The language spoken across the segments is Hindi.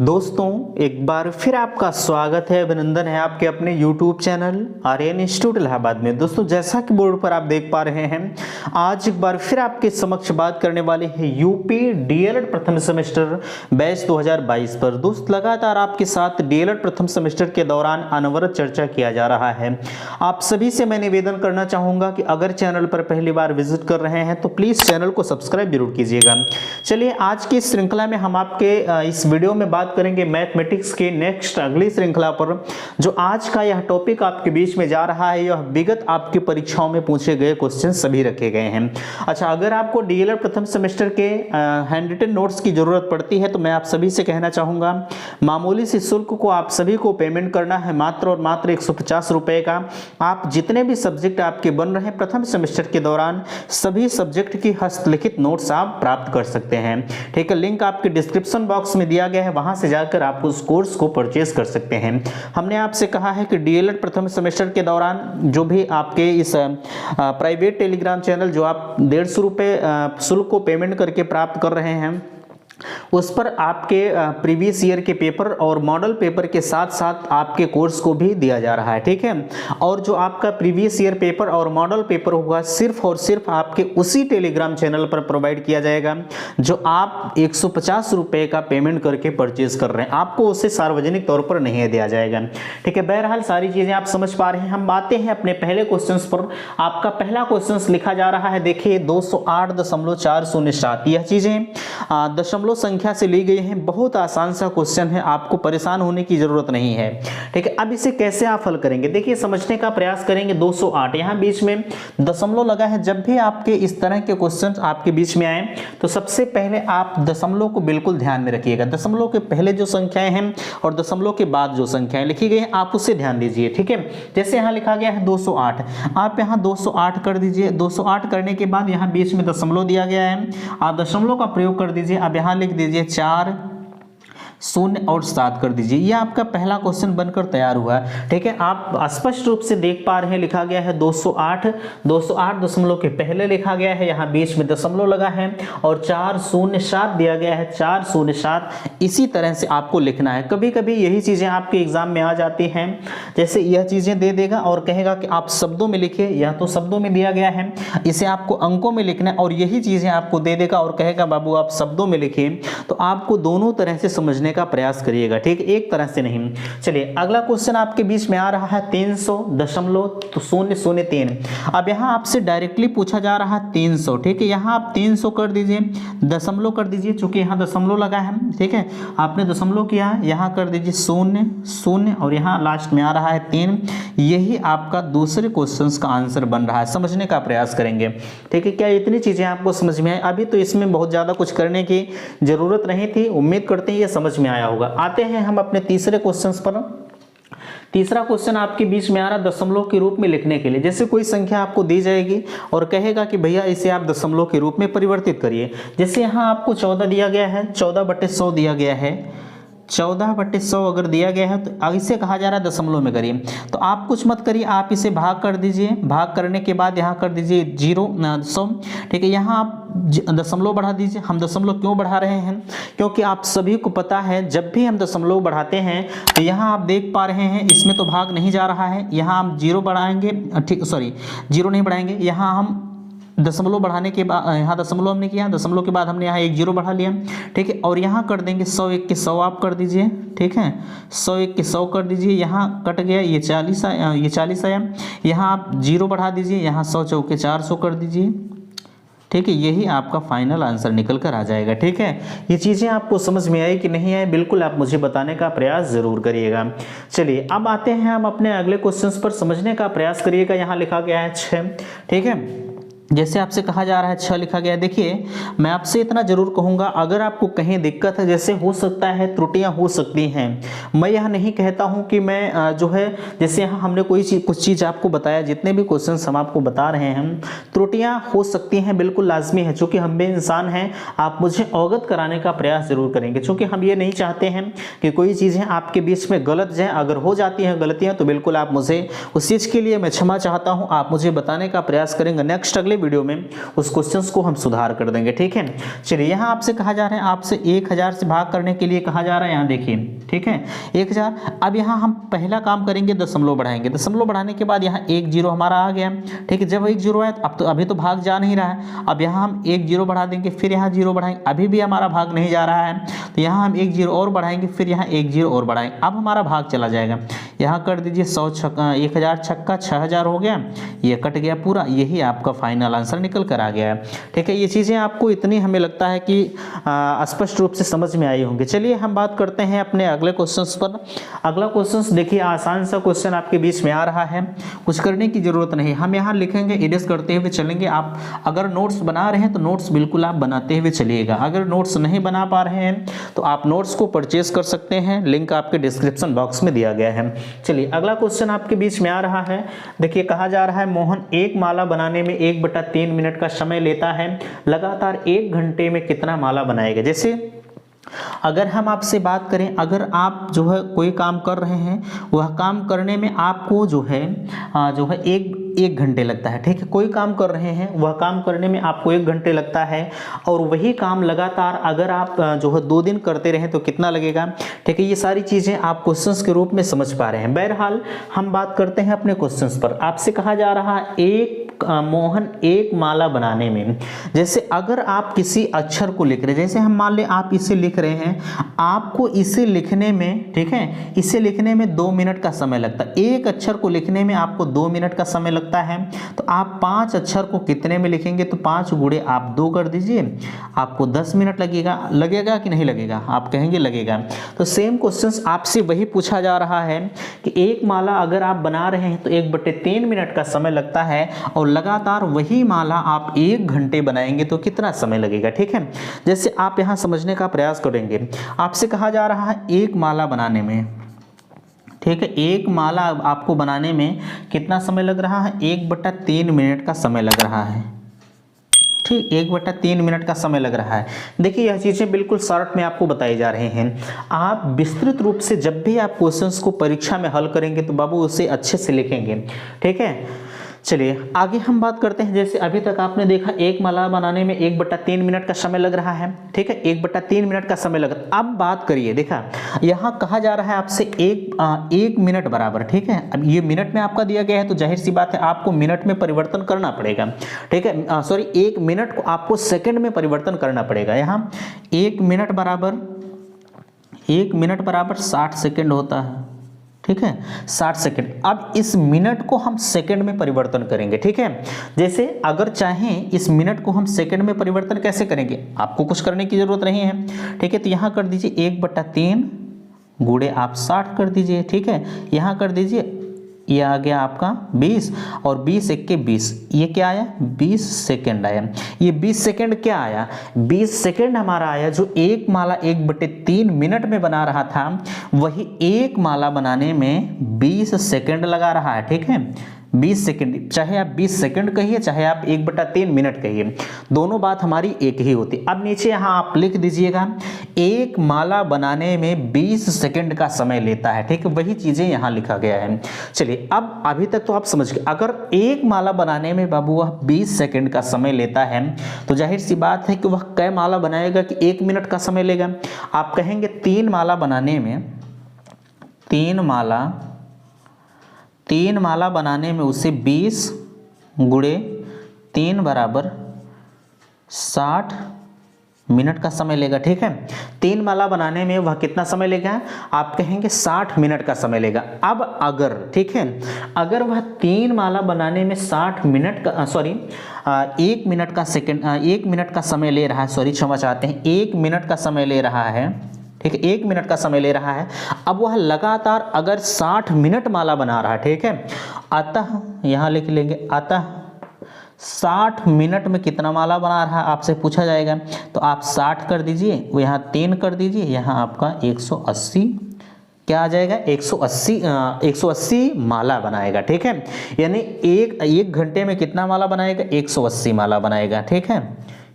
दोस्तों एक बार फिर आपका स्वागत है, अभिनंदन है आपके अपने YouTube channel Aryan institute Allahabad में। दोस्तों जैसा कि बोर्ड पर आप देख पा रहे हैं, आज एक बार फिर आपके समक्ष बात करने वाले हैं यूपी डीएलएड प्रथम सेमेस्टर बैच 2022 पर। दोस्त लगातार आपके साथ डीएलएड प्रथम सेमेस्टर के दौरान अनवरत चर्चा किया जा रहा है। आप सभी से मैं निवेदन करना चाहूँगा कि अगर चैनल पर पहली बार विजिट कर रहे हैं तो प्लीज़ चैनल को सब्सक्राइब जरूर कीजिएगा। चलिए आज की श्रृंखला में हम आपके इस वीडियो में बात करेंगे मैथमेटिक्स के नेक्स्ट अगली श्रृंखला पर। जो आज का यह टॉपिक आपके बीच में जा रहा है, यह विगत आपकी परीक्षाओं में पूछे गए क्वेश्चन सभी रखे गए हैं। अच्छा, अगर आपको डीएलएड प्रथम सेमेस्टर के हैंड रिटन नोट्स की जरूरत पड़ती है तो मैं आप सभी से कहना चाहूंगा, मामूली से शुल्क को आप सभी को पेमेंट करना है, मात्र और मात्र 150 रुपए का। आप जितने भी सब्जेक्ट आपके बन रहे हैं प्रथम सेमेस्टर के दौरान, सभी सब्जेक्ट की हस्तलिखित नोट्स आप प्राप्त कर सकते हैं। ठीक है, लिंक आपके डिस्क्रिप्शन बॉक्स में दिया गया है, वहां से जाकर आप उस कोर्स को परचेज कर सकते हैं। हमने आपसे कहा है कि डीएलएड प्रथम सेमेस्टर के दौरान जो भी आपके इस प्राइवेट टेलीग्राम चैनल जो आप 150 रुपये शुल्क को पेमेंट करके प्राप्त कर रहे हैं, उस पर आपके प्रीवियस ईयर के पेपर और मॉडल पेपर के साथ साथ आपके कोर्स को भी दिया जा रहा है। ठीक है, और जो आपका प्रीवियस ईयर पेपर और मॉडल पेपर होगा सिर्फ और सिर्फ आपके उसी टेलीग्राम चैनल पर प्रोवाइड किया जाएगा जो आप 150 रुपये का पेमेंट करके परचेज कर रहे हैं। आपको उसे सार्वजनिक तौर पर नहीं दिया जाएगा। ठीक है, बहरहाल सारी चीजें आप समझ पा रहे हैं। हम आते हैं अपने पहले क्वेश्चन पर। आपका पहला क्वेश्चन लिखा जा रहा है, देखिए 208.407। यह चीजें दशमलव संख्या से ली गई है। बहुत आसान सा क्वेश्चन है, आपको परेशान होने की जरूरत नहीं है। ठीक है, अब इसे कैसे आप हल करेंगे, देखिए समझने का प्रयास करेंगे। 208 यहाँ बीच में दशमलव लगा है। जब भी आपके इस तरह के क्वेश्चन आपके बीच में आए तो सबसे पहले आप दशमलव को बिल्कुल ध्यान में रखिएगा। दशमलव के पहले जो संख्याएं हैं और दशमलव के बाद जो संख्याएं लिखी गई हैं आप उससे ध्यान दीजिए। ठीक है, जैसे यहाँ लिखा गया है 208, आप यहाँ 208 कर दीजिए। 208 करने के बाद यहाँ बीच में दशमलव दिया गया है, आप दशमलव का प्रयोग कर दीजिए। अब यहाँ लिख दीजिए 4 0 और 7 कर दीजिए। यह आपका पहला क्वेश्चन बनकर तैयार हुआ है। ठीक है, आप स्पष्ट रूप से देख पा रहे हैं लिखा गया है 208। 208 दशमलव के पहले लिखा गया है, यहाँ बीच में दशमलव लगा है और 407 दिया गया है, 407। इसी तरह से आपको लिखना है। कभी कभी यही चीजें आपके एग्जाम में आ जाती हैं, जैसे यह चीजें दे देगा और कहेगा कि आप शब्दों में लिखिए। यह तो शब्दों में दिया गया है, इसे आपको अंकों में लिखना है, और यही चीजें आपको दे देगा और कहेगा बाबू आप शब्दों में लिखिए। तो आपको दोनों तरह से समझने का प्रयास करिएगा। ठीक, एक तरह से नहीं। चलिए अगला क्वेश्चन आपके बीच में आ रहा है 300.003। अब यहाँ आपसे डायरेक्टली पूछा जा रहा है 300। ठीक है, यहाँ आप 300 कर दीजिए, दशमलव कर दीजिए, चूंकि यहाँ दशमलव लगा है। ठीक है, आपने दशमलव किया, यहाँ कर दीजिए 0 0 और यहाँ लास्ट में आ रहा है 3। यही आपका दूसरे क्वेश्चन का आंसर बन रहा है। समझने का प्रयास करेंगे। ठीक है, क्या इतनी चीजें आपको समझ में आई? अभी तो इसमें बहुत ज्यादा कुछ करने की जरूरत नहीं थी। उम्मीद करते हैं ये समझ में आया होगा। आते हैं हम अपने तीसरे क्वेश्चन पर। तीसरा क्वेश्चन आपके बीच में आ रहा है दशमलव के रूप में लिखने के लिए। जैसे कोई संख्या आपको दी जाएगी और कहेगा कि भैया इसे आप दशमलव के रूप में परिवर्तित करिए। जैसे यहाँ आपको 14 दिया गया है, 14/100 दिया गया है। 14/100 अगर दिया गया है तो इसे कहा जा रहा है दशमलव में करिए। तो आप कुछ मत करिए, आप इसे भाग कर दीजिए। भाग करने के बाद यहाँ कर दीजिए 100। ठीक है, यहाँ आप दशमलव बढ़ा दीजिए। हम दशमलव क्यों बढ़ा रहे हैं, क्योंकि आप सभी को पता है जब भी हम दशमलव बढ़ाते हैं तो यहाँ आप देख पा रहे हैं इसमें तो भाग नहीं जा रहा है। यहाँ हम 0 बढ़ाएंगे, ठीक सॉरी 0 नहीं बढ़ाएंगे। यहाँ हम दशमलव बढ़ाने के बाद, यहाँ दशमलव हमने किया, दशमलव के बाद हमने यहाँ 1 0 बढ़ा लिया। ठीक है, और यहाँ कर देंगे 101 के 100 आप कर दीजिए। ठीक है, 101 के 100 कर दीजिए। यहाँ कट गया, ये 40 आया। यहाँ आप 0 बढ़ा दीजिए, यहाँ 100 चौके 400 कर दीजिए। ठीक है, यही आपका फाइनल आंसर निकल कर आ जाएगा। ठीक है, ये चीज़ें आपको समझ में आई कि नहीं आई, बिल्कुल आप मुझे बताने का प्रयास जरूर करिएगा। चलिए अब आते हैं हम अपने अगले क्वेश्चंस पर। समझने का प्रयास करिएगा। यहाँ लिखा गया है 6। ठीक है, जैसे आपसे कहा जा रहा है 6 लिखा गया है। देखिए मैं आपसे इतना जरूर कहूँगा, अगर आपको कहीं दिक्कत है, जैसे हो सकता है त्रुटियां हो सकती हैं, मैं यह नहीं कहता हूं कि मैं जो है जैसे यहाँ हमने कुछ चीज़ आपको बताया, जितने भी क्वेश्चंस हम आपको बता रहे हैं, त्रुटियां हो सकती हैं, बिल्कुल लाजमी है। चूँकि हम भी इंसान हैं, आप मुझे अवगत कराने का प्रयास जरूर करेंगे, चूँकि हम ये नहीं चाहते हैं कि कोई चीज़ें आपके बीच में गलत जाएँ। अगर हो जाती हैं गलतियाँ तो बिल्कुल आप मुझे उस चीज़ के लिए मैं क्षमा चाहता हूँ, आप मुझे बताने का प्रयास करेंगे। नेक्स्ट अगले वीडियो में उस क्वेश्चंस को हम सुधार कर देंगे, ठीक है। चलिए यहाँ आपसे कहा जा रहा है, आपसे 1000 से भाग करने के लिए कहा जा रहा है, यहाँ देखिए, ठीक है 1000। अब यहाँ हम पहला काम करेंगे, दशमलव बढ़ाएंगे, दशमलव बढ़ाने के बाद यहाँ 1 0 हमारा आ गया, ठीक है। जब 1 0 आया अब तो अभी तो भाग जा नहीं रहा है, अब यहाँ हम 1 0 बढ़ा देंगे, फिर यहाँ 0 बढ़ाएंगे, अभी भी हमारा भाग नहीं जा रहा है, तो यहाँ हम 1 0 और बढ़ाएंगे, फिर यहाँ 1 0 और बढ़ाएंगे, अब हमारा भाग चला जाएगा। यहाँ कर दीजिए 1000 छक्का 6000 हो गया, ये कट गया पूरा, यही आपका फाइनल आंसर निकल कर आ गया है, ठीक है। ये चीज़ें आपको इतनी हमें लगता है कि स्पष्ट रूप से समझ में आई होंगी। चलिए हम बात करते हैं अपने अगले क्वेश्चंस पर। अगला क्वेश्चंस देखिए, आसान सा क्वेश्चन आपके बीच में आ रहा है, कुछ करने की जरूरत नहीं, हम यहाँ लिखेंगे, इरेज करते हुए चलेंगे। आप अगर नोट्स बना रहे हैं तो नोट्स बिल्कुल आप बनाते हुए चलिएगा, अगर नोट्स नहीं बना पा रहे हैं तो आप नोट्स को परचेज कर सकते हैं, लिंक आपके डिस्क्रिप्शन बॉक्स में दिया गया है। चलिए अगला क्वेश्चन आपके बीच में आ रहा है, देखिए कहा जा रहा है मोहन एक माला बनाने में 1/3 मिनट का समय लेता है, लगातार 1 घंटे में कितना माला बनाएगा। जैसे अगर हम आपसे बात करें, अगर आप जो है कोई काम कर रहे हैं, वह काम करने में आपको जो है एक घंटे लगता है, ठीक है। कोई काम कर रहे हैं, वह काम करने में आपको 1 घंटे लगता है, और वही काम लगातार अगर आप जो है 2 दिन करते रहें तो कितना लगेगा, ठीक है। ये सारी चीज़ें आप क्वेश्चंस के रूप में समझ पा रहे हैं। बहरहाल हम बात करते हैं अपने क्वेश्चंस पर। आपसे कहा जा रहा है मोहन एक माला बनाने में, जैसे अगर आप किसी अक्षर को लिख रहे हैं, जैसे हम मान लें आप इसे लिख रहे हैं, आपको इसे लिखने में, ठीक है, इसे लिखने में 2 मिनट का समय लगता है। एक अक्षर को लिखने में आपको 2 मिनट का समय लगता है, तो आप 5 अक्षर को कितने में लिखेंगे, तो 5 गुणे आप 2 कर दीजिए, आपको 10 मिनट लगेगा कि नहीं लगेगा, आप कहेंगे लगेगा। तो सेम क्वेश्चंस आपसे वही पूछा जा रहा है कि एक माला अगर आप बना रहे हैं तो 1/3 मिनट का समय लगता है, और लगातार वही माला आप 1 घंटे बनाएंगे तो कितना समय लगेगा, ठीक है। जैसे आप यहाँ समझने का प्रयास करेंगे, आपसे कहा जा रहा है एक माला बनाने में, ठीक है, एक माला आपको बनाने में कितना समय लग रहा है, 1/3 मिनट का समय लग रहा है, ठीक, 1/3 मिनट का समय लग रहा है। देखिए यह चीज़ें बिल्कुल शॉर्ट में आपको बताई जा रही हैं। आप विस्तृत रूप से जब भी आप क्वेश्चंस को परीक्षा में हल करेंगे तो बाबू उसे अच्छे से लिखेंगे, ठीक है। चलिए आगे हम बात करते हैं। जैसे अभी तक आपने देखा एक माला बनाने में 1/3 मिनट का समय लग रहा है, ठीक है, 1/3 मिनट का समय लग रहा है। अब बात करिए, देखा यहाँ कहा जा रहा है आपसे एक मिनट बराबर, ठीक है। अब ये मिनट में आपका दिया गया है तो जाहिर सी बात है आपको मिनट में परिवर्तन करना पड़ेगा, ठीक है, सॉरी 1 मिनट को आपको सेकंड में परिवर्तन करना पड़ेगा। यहाँ 1 मिनट बराबर 60 सेकंड होता है, ठीक है, 60 सेकंड। अब इस मिनट को हम सेकंड में परिवर्तन करेंगे, ठीक है। जैसे अगर चाहें इस मिनट को हम सेकंड में परिवर्तन कैसे करेंगे, आपको कुछ करने की जरूरत नहीं है, ठीक है। तो यहाँ कर दीजिए 1/3 गुणे आप 60 कर दीजिए, ठीक है। यहाँ कर दीजिए, ये आ गया आपका 20, और 20 × 1 = 20, ये क्या आया, 20 सेकंड आया। ये 20 सेकंड क्या आया, 20 सेकंड हमारा आया। जो एक माला 1/3 मिनट में बना रहा था, वही एक माला बनाने में 20 सेकंड लगा रहा है, ठीक है, 20 सेकंड। चाहे आप 20 सेकंड कहिए, चाहे आप 1/3 मिनट कहिए, दोनों बात हमारी एक ही होती। अब नीचे यहाँ आप लिख दीजिएगा एक माला बनाने में 20 सेकंड का समय लेता है, ठीक है, वही चीजें यहाँ लिखा गया है। चलिए अब अभी तक तो आप समझ गए, अगर एक माला बनाने में बाबू वह 20 सेकंड का समय लेता है तो जाहिर सी बात है कि वह कै माला बनाएगा कि 1 मिनट का समय लेगा। आप कहेंगे 3 माला बनाने में, 3 माला बनाने में उसे 20 गुणे 3 बराबर 60 मिनट का समय लेगा, ठीक है। 3 माला बनाने में वह कितना समय लेगा, आप कहेंगे 60 मिनट का समय लेगा। अब अगर, ठीक है, अगर वह 3 माला बनाने में 60 मिनट का, सॉरी 1 मिनट का सेकंड, 1 मिनट का समय ले रहा है, सॉरी क्षमा चाहते हैं, 1 मिनट का समय ले रहा है, ठीक है, 1 मिनट का समय ले रहा है। अब वह लगातार अगर 60 मिनट माला बना रहा है, ठीक है, अतः यहाँ लिख लेंगे, अतः 60 मिनट में कितना माला बना रहा है आपसे पूछा जाएगा, तो आप 60 कर दीजिए, वो यहाँ 3 कर दीजिए, यहाँ आपका 180 क्या आ जाएगा, 180 माला बनाएगा, ठीक है। यानी एक घंटे में कितना माला बनाएगा, 180 माला बनाएगा, ठीक है,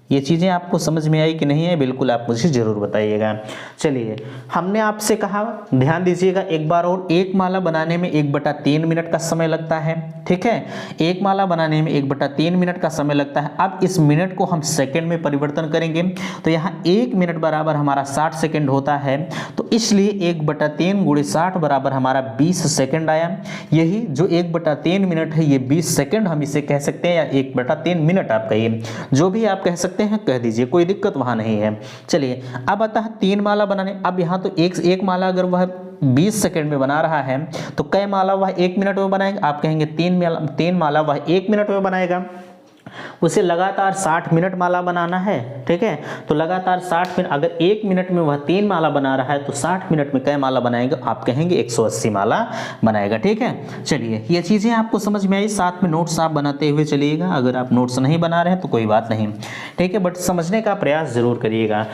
ये चीज़ें आपको समझ में आई कि नहीं है, बिल्कुल आप मुझे ज़रूर बताइएगा। चलिए, हमने आपसे कहा, ध्यान दीजिएगा एक बार और, एक माला बनाने में 1/3 मिनट का समय लगता है। ठीक है, एक माला बनाने में 1/3 मिनट का समय लगता है। अब इस मिनट को हम सेकंड में परिवर्तन करेंगे तो यहाँ 1 मिनट बराबर हमारा 60 सेकंड होता है, तो इसलिए 1/3 × 60 बराबर हमारा 20 सेकंड आया। यही जो 1/3 मिनट है ये 20 सेकंड हम इसे कह सकते हैं, या 1/3 मिनट आप कहिए, जो भी आप कह सकते हैं कह दीजिए, कोई दिक्कत वहां नहीं है। चलिए, अब आता है 3 माला बनाने। अब यहाँ तो एक माला अगर वह 20 सेकंड में बना रहा है तो कै माला वह 1 मिनट में बनाएगा? आप कहेंगे 3 माला वह 1 मिनट में बनाएगा। उसे लगातार 60 मिनट माला बनाना है। ठीक है, तो लगातार 60 मिनट, अगर 1 मिनट में वह 3 माला बना रहा है तो 60 मिनट में कै माला बनाएगा? आप कहेंगे 180 माला बनाएगा। ठीक है, चलिए, ये चीज़ें आपको समझ में आई। साथ में नोट्स आप बनाते हुए चलिएगा, अगर आप नोट्स नहीं बना रहे हैं तो कोई बात नहीं। ठीक है, बट समझने का प्रयास जरूर करिएगा।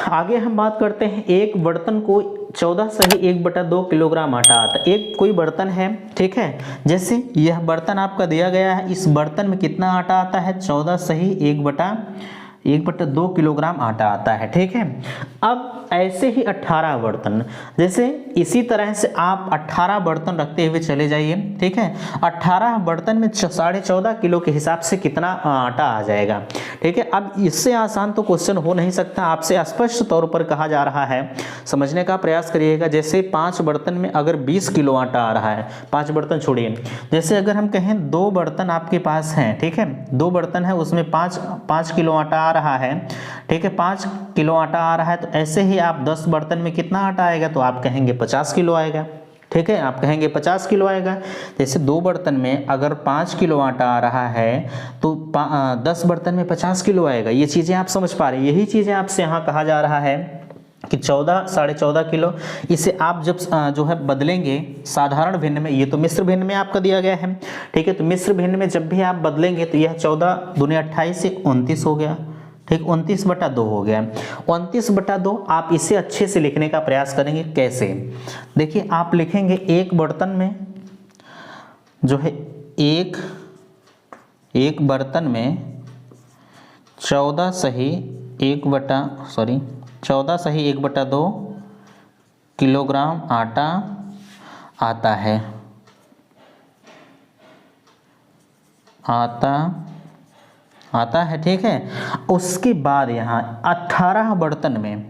आगे हम बात करते हैं, एक बर्तन को 14 सही 1/2 किलोग्राम आटा आता है। एक कोई बर्तन है, ठीक है, जैसे यह बर्तन आपका दिया गया है, इस बर्तन में कितना आटा आता है? 14 सही 1/2 किलोग्राम आटा आता है। ठीक है, अब ऐसे ही 18 बर्तन, जैसे इसी तरह से आप 18 बर्तन रखते हुए चले जाइए। ठीक है, 18 बर्तन में 14.5 किलो के हिसाब से कितना आटा आ जाएगा? ठीक है, अब इससे आसान तो क्वेश्चन हो नहीं सकता, आपसे स्पष्ट तौर पर कहा जा रहा है, समझने का प्रयास करिएगा। जैसे 5 बर्तन में अगर 20 किलो आटा आ रहा है, 5 बर्तन छोड़िए, जैसे अगर हम कहें 2 बर्तन आपके पास हैं, ठीक है, 2 बर्तन है, उसमें 5 किलो आटा आ रहा है। ठीक है, 5 किलो आटा आ रहा है, तो ऐसे ही आप 10 बर्तन में कितना आटा आएगा? तो आप कहेंगे 50 किलो आएगा। ठीक है, आप कहेंगे 50 किलो आएगा। जैसे 2 बर्तन में अगर 5 किलो आटा आ रहा है तो 10 बर्तन में 50 किलो आएगा। ये चीज़ें आप समझ पा रहे हैं, यही चीज़ें आपसे यहाँ कहा जा रहा है कि 14-14.5 किलो। इसे आप जब जो है बदलेंगे साधारण भिन्न में, ये तो मिश्र भिन्न में आपका दिया गया है। ठीक है, तो मिश्र भिन्न में जब भी आप बदलेंगे तो यह 14 दूनी 28 से 29 हो गया। ठीक, 29/2 हो गया। 29/2 आप इसे अच्छे से लिखने का प्रयास करेंगे। कैसे? देखिए, आप लिखेंगे एक बर्तन में जो है एक बर्तन में 14 सही 1/2 किलोग्राम आटा आता है। आता है। ठीक है, उसके बाद यहाँ 18 बर्तन में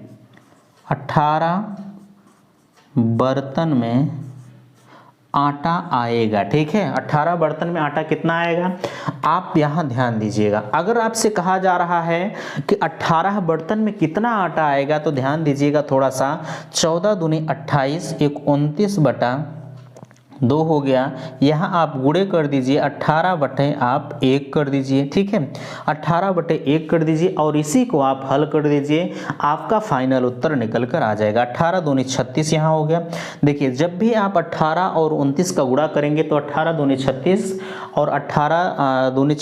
आटा आएगा। ठीक है, 18 बर्तन में आटा कितना आएगा? आप यहाँ ध्यान दीजिएगा, अगर आपसे कहा जा रहा है कि 18 बर्तन में कितना आटा आएगा तो ध्यान दीजिएगा थोड़ा सा। 14 दूनी 28, 29/2 हो गया। यहाँ आप गुणे कर दीजिए, 18/1 कर दीजिए। ठीक है, 18/1 कर दीजिए और इसी को आप हल कर दीजिए, आपका फाइनल उत्तर निकल कर आ जाएगा। 18 दूनी 36 यहाँ हो गया। देखिए, जब भी आप 18 और 29 का गुणा करेंगे तो 18 दूनी 36 और 18 दूनी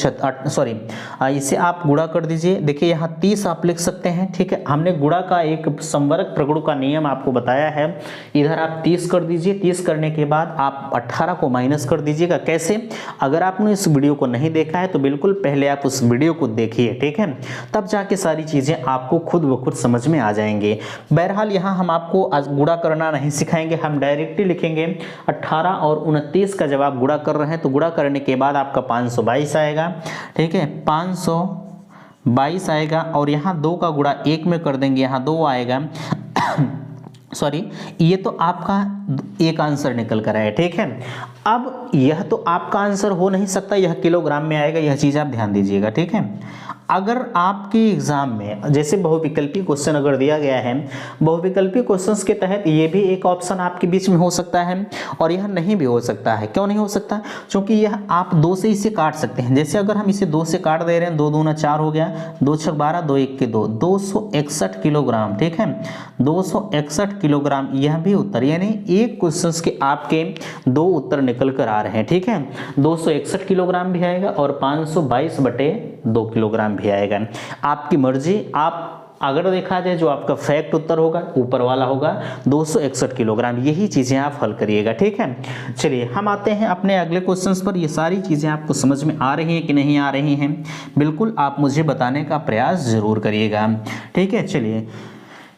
इसे आप गुणा कर दीजिए। देखिए, यहाँ 30 आप लिख सकते हैं। ठीक है, हमने गुणा का एक संवर्ग प्रगुण का नियम आपको बताया है। इधर आप 30 कर दीजिए। 30 करने के बाद आप 18 को माइनस कर दीजिएगा। कैसे? अगर आपने इस वीडियो को नहीं देखा है तो बिल्कुल पहले आप उस वीडियो को देखिए। ठीक है, तब जाके सारी चीजें आपको खुद ब खुद समझ में आ जाएंगे। बहरहाल यहाँ हम आपको गुणा करना नहीं सिखाएंगे, हम डायरेक्टली लिखेंगे। 18 और 29 का जब आप गुणा कर रहे हैं तो गुणा करने के बाद आपका 522 आएगा। ठीक है, 522 आएगा और यहाँ 2 का गुणा 1 में कर देंगे, यहाँ 2 आएगा। ये तो आपका एक आंसर निकल कर आया। ठीक है, अब यह तो आपका आंसर हो नहीं सकता, यह किलोग्राम में आएगा, यह चीज़ आप ध्यान दीजिएगा। ठीक है, अगर आपके एग्जाम में जैसे बहुविकल्पी क्वेश्चन अगर दिया गया है, बहुविकल्पी क्वेश्चंस के तहत ये भी एक ऑप्शन आपके बीच में हो सकता है और यह नहीं भी हो सकता है। क्यों नहीं हो सकता? क्योंकि यह आप 2 से इसे काट सकते हैं। जैसे अगर हम इसे 2 से काट दे रहे हैं, 2 दूना 4 हो गया, 2 छक 12, 2 1 के 2, 261 किलोग्राम। ठीक है, 261 किलोग्राम यह भी उत्तर, यानी एक क्वेश्चन के आपके 2 उत्तर निकल कर आ रहे हैं। ठीक है, 261 किलोग्राम भी आएगा और 522/2 किलोग्राम भी आएगा। आपकी मर्जी, आप अगर देखा जाए जो आपका फैक्ट उत्तर होगा ऊपर वाला होगा 261 किलोग्राम। यही चीज़ें आप हल करिएगा, ठीक है। चलिए हम आते हैं अपने अगले क्वेश्चंस पर। ये सारी चीज़ें आपको समझ में आ रही हैं कि नहीं आ रही हैं, बिल्कुल आप मुझे बताने का प्रयास ज़रूर करिएगा, ठीक है। चलिए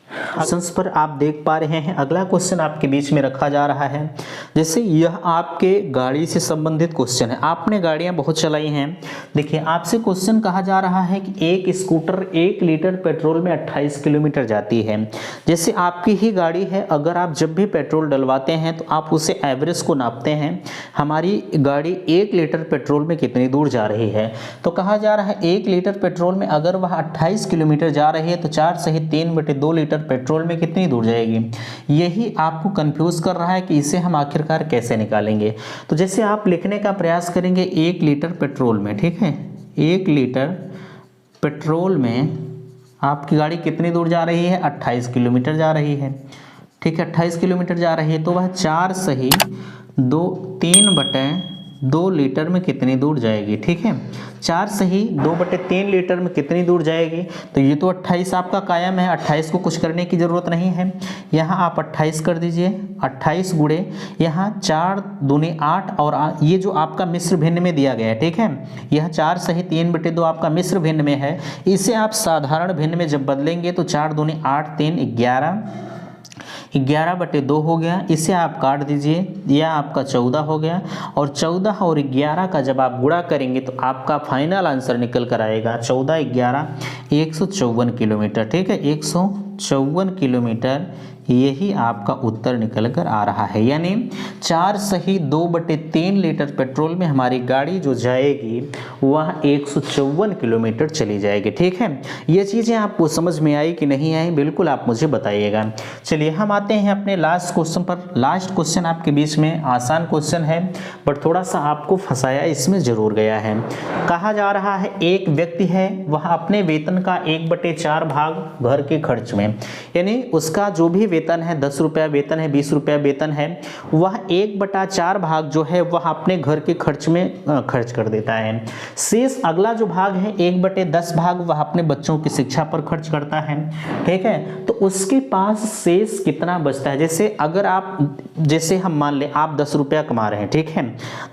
क्वेश्चंस पर आप देख पा रहे हैं, अगला क्वेश्चन आपके बीच में रखा जा रहा है। जैसे यह आपके गाड़ी से संबंधित क्वेश्चन है, आपने गाड़ियां बहुत चलाई हैं। देखिए आपसे क्वेश्चन कहा जा रहा है कि एक स्कूटर 1 लीटर पेट्रोल में 28 किलोमीटर जाती है। जैसे आपकी ही गाड़ी है, अगर आप जब भी पेट्रोल डलवाते हैं तो आप उसे एवरेज को नापते हैं, हमारी गाड़ी 1 लीटर पेट्रोल में कितनी दूर जा रही है। तो कहा जा रहा है 1 लीटर पेट्रोल में अगर वह 28 किलोमीटर जा रही है तो 4 सहित 3/2 लीटर पेट्रोल में कितनी दूर जाएगी। यही आपको कंफ्यूज कर रहा है कि इसे हम आखिरकार कैसे निकालेंगे। तो जैसे आप लिखने का प्रयास करेंगे 1 लीटर पेट्रोल में, ठीक है, 1 लीटर पेट्रोल में आपकी गाड़ी कितनी दूर जा रही है, 28 किलोमीटर जा रही है, ठीक है, 28 किलोमीटर जा रही है। तो वह 4 सही 3/2 लीटर में कितनी दूर जाएगी, ठीक है, 4 सही 2/3 लीटर में कितनी दूर जाएगी। तो ये तो 28 आपका कायम है, 28 को कुछ करने की ज़रूरत नहीं है। यहाँ आप 28 कर दीजिए, 28 गुणे यहाँ 4 दूनी 8 और ये जो आपका मिश्र भिन्न में दिया गया है, ठीक है, यह 4 सही 3/2 आपका मिश्र भिन्न में है। इसे आप साधारण भिन्न में जब बदलेंगे तो 4 दूनी 8 3 11/2 हो गया। इसे आप काट दीजिए, यह आपका 14 हो गया। और 14 और 11 का जब आप गुणा करेंगे तो आपका फाइनल आंसर निकल कर आएगा 14 11 154 किलोमीटर, ठीक है, 154 किलोमीटर यही आपका उत्तर निकल कर आ रहा है। यानी 4 सही 2/3 लीटर पेट्रोल में हमारी गाड़ी जो जाएगी वह 154 किलोमीटर चली जाएगी, ठीक है। ये चीज़ें आपको समझ में आई कि नहीं आई, बिल्कुल आप मुझे बताइएगा। चलिए हम आते हैं अपने लास्ट क्वेश्चन पर। लास्ट क्वेश्चन आपके बीच में आसान क्वेश्चन है, बट थोड़ा सा आपको फंसाया इसमें जरूर गया है। कहा जा रहा है एक व्यक्ति है, वह अपने वेतन का 1/4 भाग घर के खर्च में, यानी उसका जो भी वेतन है 10 रुपया वेतन है, 20 रुपया वेतन है, वह 1/4 भाग जो है वह अपने घर के खर्च में खर्च कर देता है। शेष अगला जो भाग है 1/10 भाग वह अपने बच्चों की शिक्षा पर खर्च करता है, ठीक है। तो उसके पास शेष कितना बचता है। जैसे अगर आप, जैसे हम मान लें आप 10 रुपया कमा रहे हैं, ठीक है,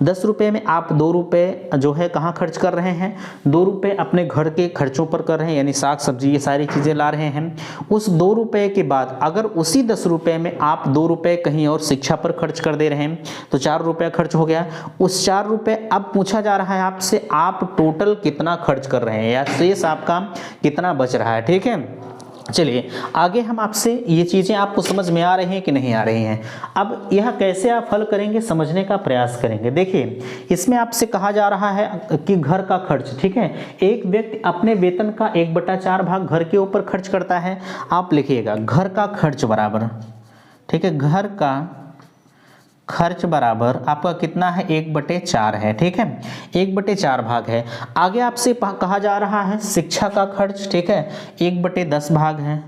10 रुपये में आप 2 रुपये जो है कहाँ खर्च कर रहे हैं, 2 रुपये अपने घर के खर्चों पर कर रहे हैं, यानी साग सब्जी ये सारी चीज़ें ला रहे हैं। उस 2 रुपये के बाद अगर उसी 10 रुपये में आप 2 रुपये कहीं और शिक्षा पर खर्च कर दे रहे हैं तो 4 रुपये खर्च हो गया। उस 4 रुपये अब पूछा जा रहा है आपसे, आप टोटल कितना खर्च कर रहे हैं या शेष आपका कितना बच रहा है, ठीक है। चलिए आगे हम आपसे ये चीज़ें आपको समझ में आ रही हैं कि नहीं आ रही हैं। अब यह कैसे आप हल करेंगे समझने का प्रयास करेंगे। देखिए इसमें आपसे कहा जा रहा है कि घर का खर्च, ठीक है, एक व्यक्ति अपने वेतन का 1/4 भाग घर के ऊपर खर्च करता है। आप लिखिएगा घर का खर्च बराबर, ठीक है, घर का खर्च बराबर आपका कितना है 1/4 है, ठीक है, 1/4 भाग है। आगे आपसे कहा जा रहा है शिक्षा का खर्च, ठीक है, 1/10 भाग है,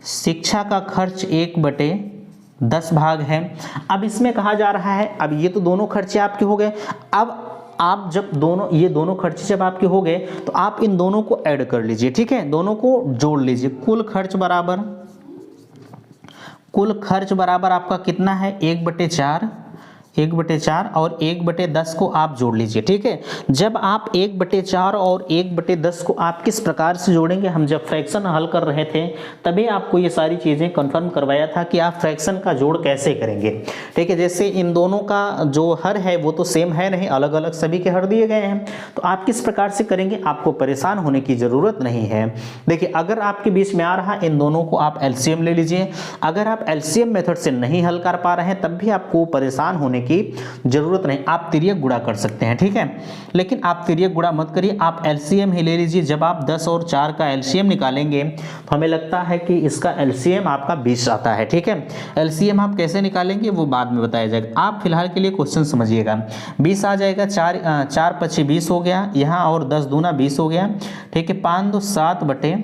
शिक्षा का खर्च 1/10 भाग है। अब इसमें कहा जा रहा है, अब ये तो दोनों खर्चे आपके हो गए। अब आप जब ये दोनों खर्चे जब आपके हो गए तो आप इन दोनों को ऐड कर लीजिए, ठीक है, दोनों को जोड़ लीजिए। कुल खर्च बराबर आपका कितना है 1/4 और 1/10 को आप जोड़ लीजिए, ठीक है। जब आप 1/4 और 1/10 को आप किस प्रकार से जोड़ेंगे, हम जब फ्रैक्शन हल कर रहे थे तभी आपको ये सारी चीज़ें कंफर्म करवाया था कि आप फ्रैक्शन का जोड़ कैसे करेंगे, ठीक है। जैसे इन दोनों का जो हर है वो तो सेम है नहीं, अलग अलग सभी के हर दिए गए हैं, तो आप किस प्रकार से करेंगे आपको परेशान होने की ज़रूरत नहीं है। देखिए अगर आपके बीच में आ रहा इन दोनों को आप एलसीएम ले लीजिए। अगर आप एलसीएम मेथड से नहीं हल कर पा रहे हैं तब भी आपको परेशान होने की जरूरत नहीं, आप तिर्यक गुणा कर सकते हैं, ठीक है। लेकिन आप तिर्यक गुणा मत करिए, आप एलसीएम ही ले लीजिए। जब आप 10 और 4 का एलसीएम निकालेंगे तो हमें लगता है कि इसका एलसीएम आपका 20 आता है, ठीक है। एलसीएम आप कैसे निकालेंगे वो बाद में बताया जाएगा, आप फिलहाल के लिए क्वेश्चन समझिएगा। 20 आ जाएगा, 4 × 5 = 20 हो गया यहाँ, और 10 दूना 20 हो गया, ठीक है। 5 × 2 = 7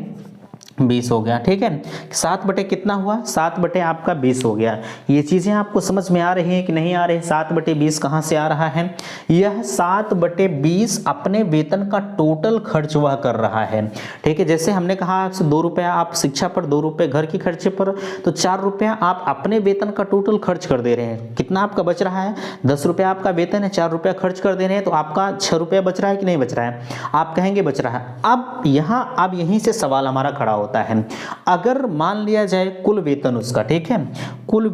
20 हो गया। ठीक है, 7 बटे कितना हुआ, 7 बटे आपका 20 हो गया। ये चीज़ें आपको समझ में आ रही हैं कि नहीं आ रही? 7 बटे 20 कहाँ से आ रहा है? यह 7 बटे 20 अपने वेतन का टोटल खर्च वह कर रहा है। ठीक है, जैसे हमने कहा आपसे 2 रुपया आप शिक्षा पर, 2 रुपये घर के खर्चे पर, तो 4 रुपया आप अपने वेतन का टोटल खर्च कर दे रहे हैं। कितना आपका बच रहा है? 10 रुपया आपका वेतन है, 4 रुपया खर्च कर दे रहे हैं, तो आपका 6 रुपया बच रहा है कि नहीं बच रहा है? आप कहेंगे बच रहा है। अब यहीं से सवाल हमारा खड़ा होता है। अगर मान लिया जाए कुल वेतन उसका, ठीक है, कुल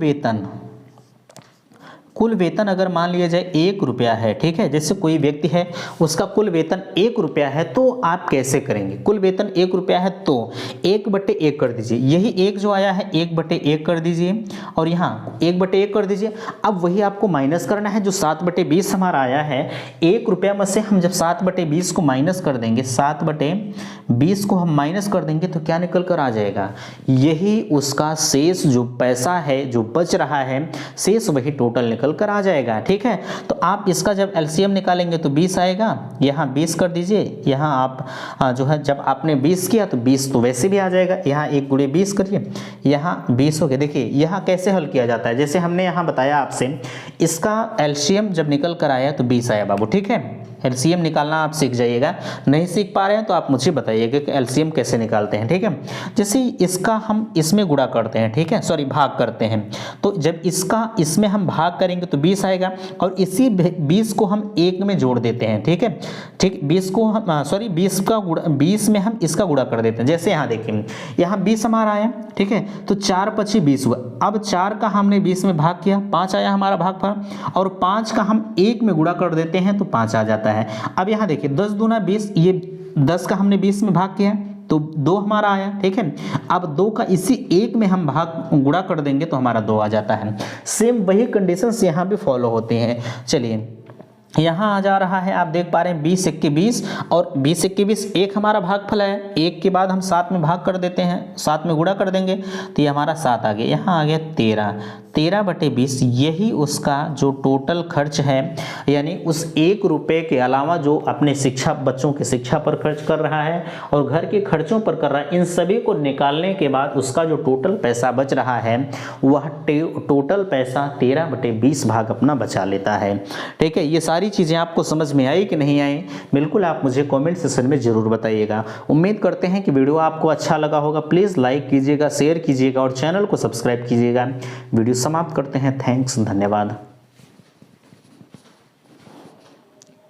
वेतन अगर मान लिया जाए 1 रुपया है, ठीक है, जैसे कोई व्यक्ति है उसका कुल वेतन 1 रुपया है, तो आप कैसे करेंगे? कुल वेतन 1 रुपया है तो 1 बटे 1 कर दीजिए, यही 1 जो आया है 1 बटे 1 कर दीजिए, और यहाँ 1 बटे 1 कर दीजिए। अब वही आपको माइनस करना है, जो 7 बटे 20 हमारा आया है 1 रुपया में से हम जब 7 बटे 20 को माइनस कर देंगे, 7 बटे 20 को हम माइनस कर देंगे तो क्या निकल कर आ जाएगा? यही उसका शेष जो पैसा है जो बच रहा है, शेष वही टोटल निकल कर आ जाएगा। ठीक है, तो आप इसका जब एलसीएम निकालेंगे तो 20 आएगा, यहाँ 20 कर दीजिए, यहाँ आप जो है जब आपने 20 किया तो 20 तो वैसे भी आ जाएगा, यहाँ 1 गुणे 20 करिए, यहाँ 20 हो गया। देखिए यहाँ कैसे हल किया जाता है, जैसे हमने यहाँ बताया आपसे, इसका एलसीएम जब निकल कर आया तो 20 आया बाबू। ठीक है, एलसीएम निकालना आप सीख जाइएगा, नहीं सीख पा रहे हैं तो आप मुझे बताइएगा कि एलसीएम कैसे निकालते हैं। ठीक है, जैसे इसका हम इसमें गुणा करते हैं, ठीक है, सॉरी भाग करते हैं, तो जब इसका इसमें हम भाग करेंगे तो 20 आएगा, और इसी 20 को हम 1 में जोड़ देते हैं। ठीक है, ठीक, 20 को हम सॉरी 20 में हम इसका गुणा कर देते हैं। जैसे यहाँ देखिए, यहाँ 20 हमारा आया, ठीक है, तो 4 पची 20 हुआ। अब 4 का हमने 20 में भाग किया, 5 आया हमारा भागफल, और 5 का हम 1 में गुणा कर देते हैं तो 5 आ जाता है। अब यहाँ देखिए 10 दूना 20, ये 10 का हमने 20 में भाग किया तो 2 हमारा आया। ठीक है, अब 2 का इसी 1 में हम भाग गुणा कर देंगे तो हमारा 2 आ जाता है। सेम वही कंडीशंस यहाँ भी फॉलो होते हैं। चलिए यहाँ आ जा रहा है, आप देख पा रहे हैं 20 1 20, और 20 1 20 1 हमारा भागफल है, 1 के बाद हम 7 में भाग कर देते हैं, 7 में गुणा कर देंगे तो ये हमारा 7 आ गया। यहाँ आ गया 13 बटे 20, यही उसका जो टोटल खर्च है, यानी उस 1 रुपये के अलावा जो अपने बच्चों की शिक्षा पर खर्च कर रहा है और घर के खर्चों पर कर रहा है, इन सभी को निकालने के बाद उसका जो टोटल पैसा बच रहा है वह टोटल पैसा 13 बटे 20 भाग अपना बचा लेता है। ठीक है, ये सारी चीज़ें आपको समझ में आई कि नहीं आई? बिल्कुल आप मुझे कमेंट सेक्शन में ज़रूर बताइएगा। उम्मीद करते हैं कि वीडियो आपको अच्छा लगा होगा। प्लीज़ लाइक कीजिएगा, शेयर कीजिएगा और चैनल को सब्सक्राइब कीजिएगा। वीडियो समाप्त करते हैं। थैंक्स, धन्यवाद।